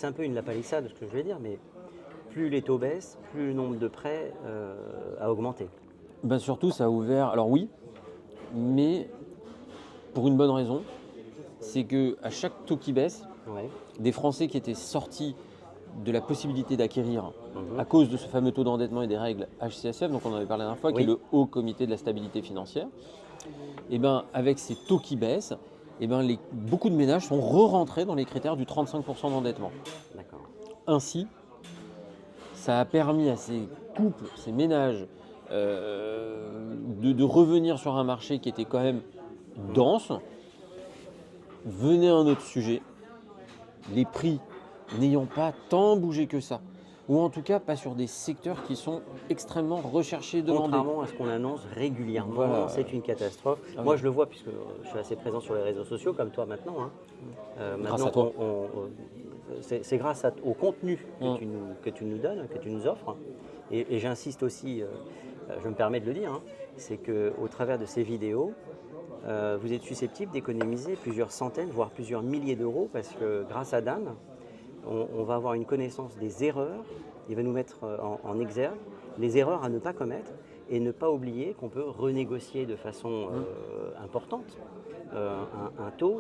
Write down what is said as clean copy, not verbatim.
C'est un peu une lapalissade ce que je vais dire, mais plus les taux baissent, plus le nombre de prêts a augmenté. Ben surtout, ça a ouvert. Alors oui, mais pour une bonne raison, c'est que à chaque taux qui baisse, Ouais. des Français qui étaient sortis de la possibilité d'acquérir Mhm. à cause de ce fameux taux d'endettement et des règles HCSF, donc on en avait parlé la dernière fois, qui est Oui. le Haut Comité de la Stabilité Financière, et ben avec ces taux qui baissent, et ben beaucoup de ménages sont re-rentrés dans les critères du 35% d'endettement. D'accord. Ainsi, ça a permis à ces couples, ces ménages, de revenir sur un marché qui était quand même dense. Venait un autre sujet, les prix n'ayant pas tant bougé que ça, ou en tout cas pas sur des secteurs qui sont extrêmement recherchés et demandés. Contrairement à ce qu'on annonce régulièrement, Voilà. c'est une catastrophe. Ah Moi, oui. je le vois puisque je suis assez présent sur les réseaux sociaux, comme toi maintenant. Hein. Grâce à Maintenant, toi. c'est grâce au contenu Mm. que tu nous donnes, que tu nous offres. Et j'insiste aussi, je me permets de le dire, hein, c'est qu'au travers de ces vidéos, vous êtes susceptible d'économiser plusieurs centaines, voire plusieurs milliers d'euros, parce que grâce à Dan, on va avoir une connaissance des erreurs, il va nous mettre en exergue les erreurs à ne pas commettre et ne pas oublier qu'on peut renégocier de façon importante un taux.